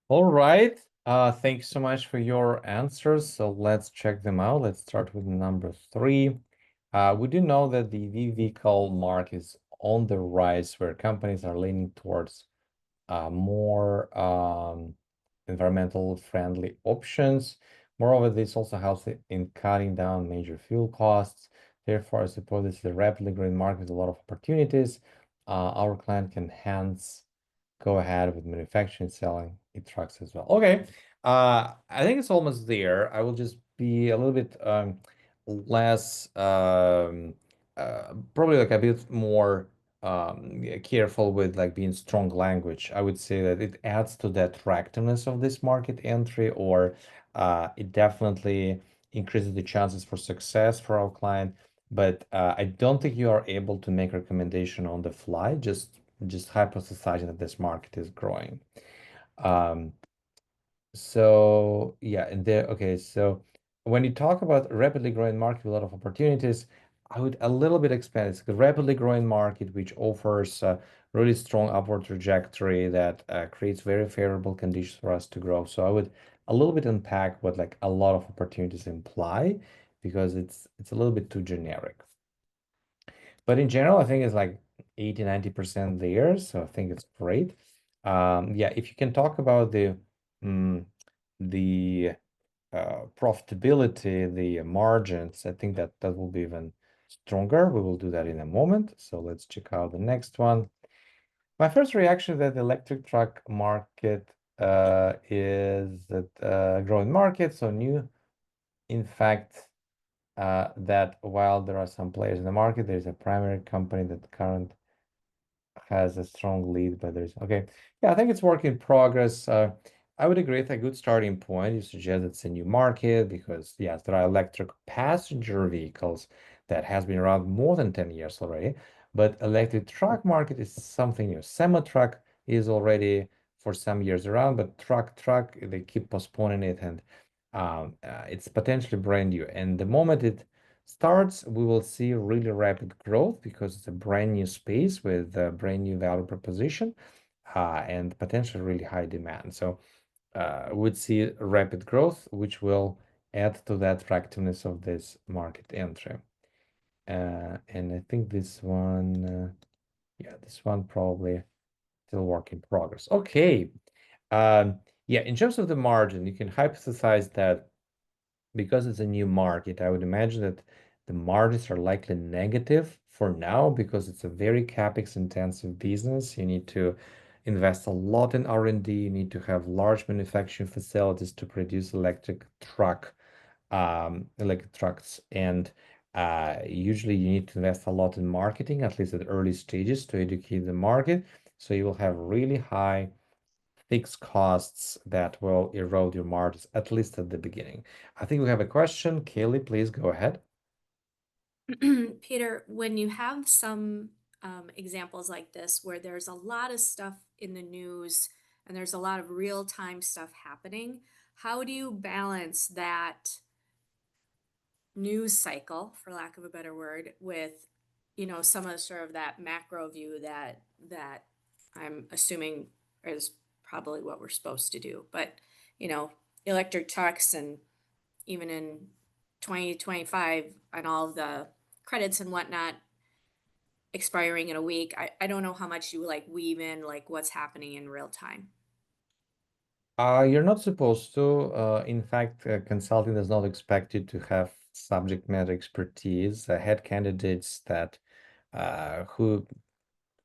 All right. Thanks so much for your answers. So let's check them out. Let's start with number 3. We do know that the vehicle market is on the rise, where companies are leaning towards more environmental friendly options. Moreover, this also helps in cutting down major fuel costs. Therefore, I suppose it's a rapidly growing market with a lot of opportunities. Our client can hence go ahead with manufacturing, selling trucks as well. Okay, I think it's almost there. I will just be a little bit less, probably like a bit more careful with like being strong language. I would say that it adds to the attractiveness of this market entry, or it definitely increases the chances for success for our client. But I don't think you are able to make recommendation on the fly, just hypothesizing that this market is growing. So yeah, and there, okay, so when you talk about rapidly growing market with a lot of opportunities, I would a little bit expand. It's a rapidly growing market which offers a really strong upward trajectory that creates very favorable conditions for us to grow. So I would a little bit unpack what like a lot of opportunities imply, because it's a little bit too generic. But in general, I think it's like 80-90% there. So I think it's great. Yeah, if you can talk about mm, the profitability, the margins, I think that that will be even stronger. We will do that in a moment. So let's check out the next one. My first reaction that the electric truck market is that growing market, so new. In fact, that while there are some players in the market, there's a primary company that current has a strong lead, but there's okay. Yeah, I think it's work in progress. I would agree it's a good starting point. You suggest it's a new market because yes, there are electric passenger vehicles that has been around more than 10 years already, but electric truck market is something new. Semi-truck is already for some years around, but truck they keep postponing it, and it's potentially brand new. And the moment it starts, we will see really rapid growth because it's a brand new space with a brand new value proposition and potentially really high demand. So we'd see rapid growth, which will add to the attractiveness of this market entry. And I think this one, yeah, this one probably still work in progress. Okay. Yeah, in terms of the margin, you can hypothesize that because it's a new market, I would imagine that the margins are likely negative for now because it's a very CapEx intensive business. You need to invest a lot in R&D. You need to have large manufacturing facilities to produce electric trucks, and usually you need to invest a lot in marketing, at least at early stages, to educate the market. So you will have really high fixed costs that will erode your margins, at least at the beginning. I think we have a question. Kaylee, please go ahead. Peter, when you have some examples like this where there's a lot of stuff in the news and there's a lot of real-time stuff happening, how do you balance that news cycle, for lack of a better word, with, some of sort of that macro view that I'm assuming is probably what we're supposed to do. But, electric trucks, and even in 2025 and all of the credits and whatnot, expiring in a week. I don't know how much you like weave in like what's happening in real time. You're not supposed to. In fact, consulting does not expect you to have subject matter expertise. I had candidates that who,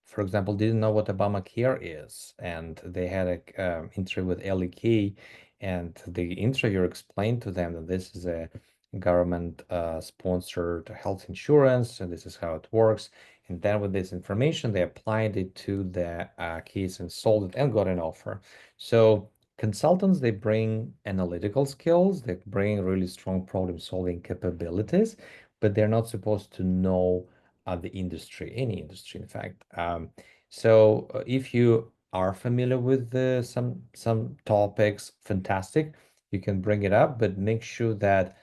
for example, didn't know what Obamacare is, and they had a interview with LEK, and the interviewer explained to them that this is a government sponsored health insurance, and this is how it works. And then with this information, they applied it to the case and sold it and got an offer. So consultants, they bring analytical skills, they bring really strong problem-solving capabilities, but they're not supposed to know the industry, any industry, in fact. So if you are familiar with some topics, fantastic, you can bring it up, but make sure that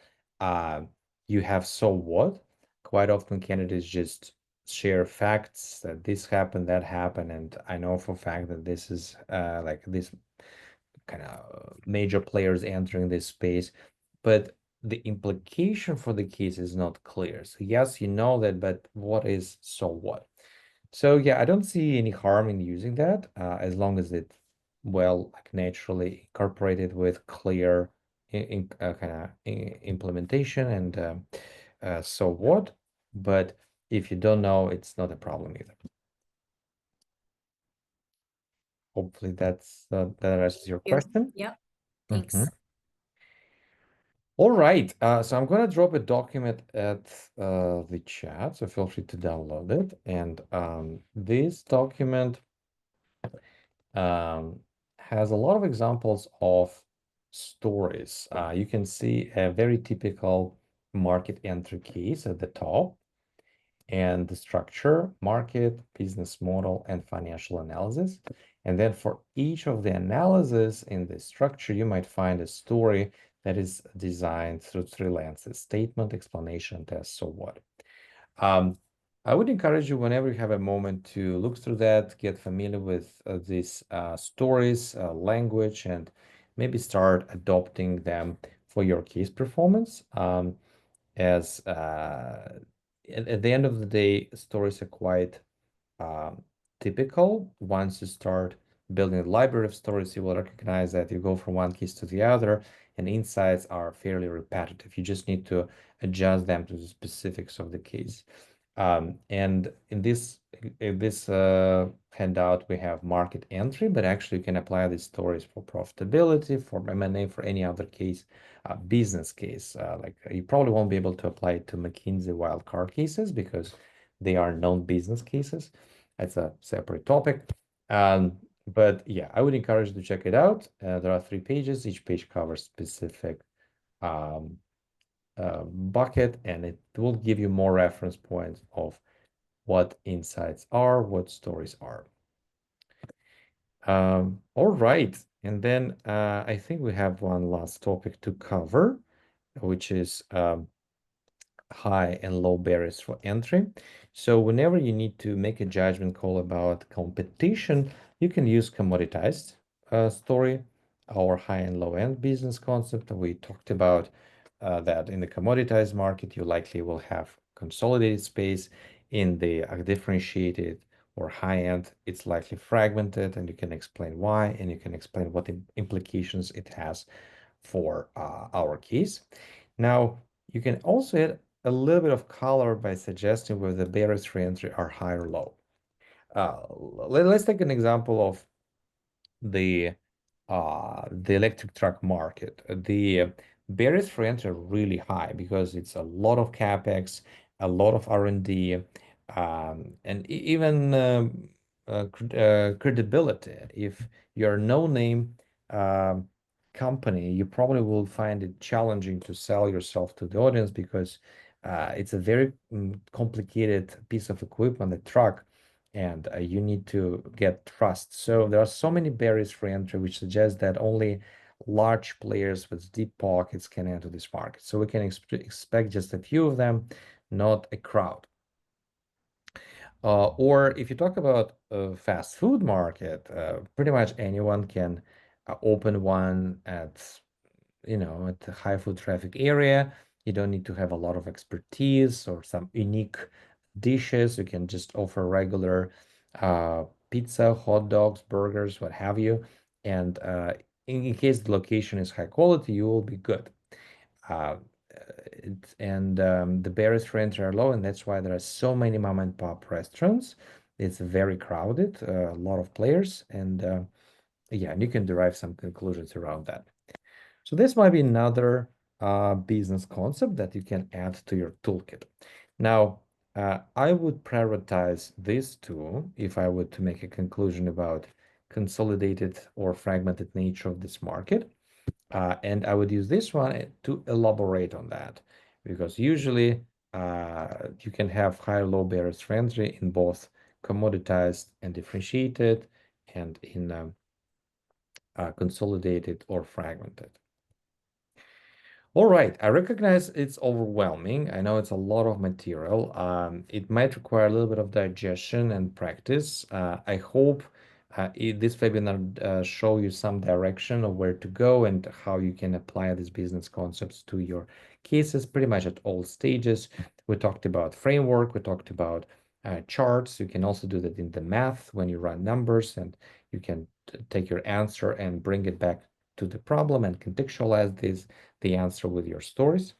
you have so what. Quite often candidates just share facts that this happened, that happened, and I know for a fact that this is like this kind of major players entering this space, but the implication for the case is not clear. So yes, you know that, but what is so what? So yeah, I don't see any harm in using that as long as it well like naturally incorporated with clear kind of implementation and so what. But if you don't know, it's not a problem either. Hopefully that answers your You. question. Yep. Thanks. Mhm. All right, so I'm gonna drop a document at the chat, so feel free to download it. And this document has a lot of examples of stories. You can see a very typical market entry case at the top, and the structure, market, business model, and financial analysis. And then for each of the analysis in the structure, you might find a story that is designed through three lenses: statement, explanation, test, so what. I would encourage you whenever you have a moment to look through that, get familiar with these stories, language, and maybe start adopting them for your case performance. As at the end of the day, stories are quite typical. Once you start building a library of stories, you will recognize that you go from one case to the other, and insights are fairly repetitive. You just need to adjust them to the specifics of the case. And in this handout, we have market entry, but actually you can apply these stories for profitability, for M&A, for any other case, business case. Like you probably won't be able to apply it to McKinsey wildcard cases because they are known business cases. That's a separate topic. But yeah, I would encourage you to check it out. There are 3 pages. Each page covers specific bucket, and it will give you more reference points of what insights are, what stories are. All right, and then I think we have one last topic to cover, which is high and low barriers for entry. So whenever you need to make a judgment call about competition, you can use commoditized story, our high and low end business concept. We talked about that in the commoditized market, you likely will have consolidated space. In the differentiated or high end, it's likely fragmented, and you can explain why, and you can explain what implications it has for our case. Now, you can also add a little bit of color by suggesting whether the barriers for entry are high or low. Let's take an example of the electric truck market. The barriers for entry are really high because it's a lot of capex, a lot of R&D, and even credibility. If you're a no-name company, you probably will find it challenging to sell yourself to the audience because it's a very complicated piece of equipment, a truck, and you need to get trust. So there are so many barriers for entry, which suggests that only large players with deep pockets can enter this market. So we can expect just a few of them, not a crowd. Or if you talk about a fast food market, pretty much anyone can open one at a high foot traffic area. You don't need to have a lot of expertise or some unique dishes. You can just offer regular pizza, hot dogs, burgers, what have you. And in case the location is high quality, you will be good. The barriers for entry are low, and that's why there are so many mom and pop restaurants. It's very crowded, a lot of players, and yeah, and you can derive some conclusions around that. So this might be another business concept that you can add to your toolkit. Now, I would prioritize these two if I were to make a conclusion about consolidated or fragmented nature of this market. And I would use this one to elaborate on that, because usually you can have high or low barriers to entry in both commoditized and differentiated, and in consolidated or fragmented. All right, I recognize it's overwhelming. I know it's a lot of material. It might require a little bit of digestion and practice. I hope this webinar show you some direction of where to go and how you can apply these business concepts to your cases pretty much at all stages. We talked about framework, we talked about charts. You can also do that in the math when you run numbers, and you can take your answer and bring it back to the problem and contextualize the answer with your stories.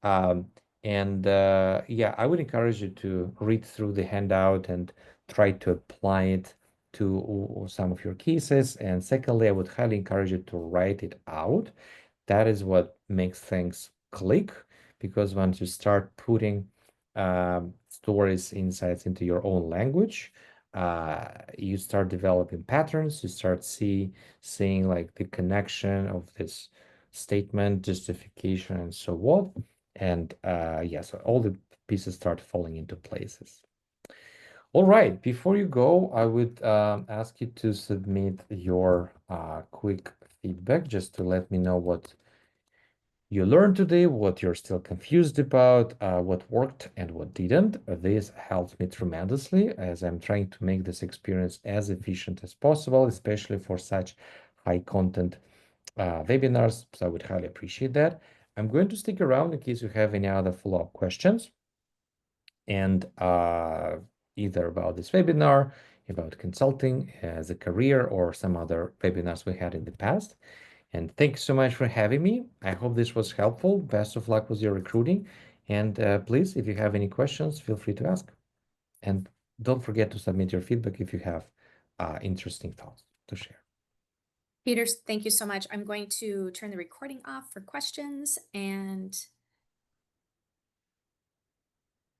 Yeah, I would encourage you to read through the handout and try to apply it to some of your cases. And secondly, I would highly encourage you to write it out. That is what makes things click, because once you start putting stories, insights into your own language, you start developing patterns. You start seeing like the connection of this statement, justification, and so on. And yeah, so all the pieces start falling into places. All right, before you go, I would ask you to submit your quick feedback just to let me know what you learned today, what you're still confused about, what worked and what didn't. This helps me tremendously as I'm trying to make this experience as efficient as possible, especially for such high content webinars. So I would highly appreciate that. I'm going to stick around in case you have any other follow-up questions, and either about this webinar, about consulting as a career, or some other webinars we had in the past. And thanks so much for having me. I hope this was helpful. Best of luck with your recruiting. And please, if you have any questions, feel free to ask. And don't forget to submit your feedback if you have interesting thoughts to share. Peter, thank you so much. I'm going to turn the recording off for questions, and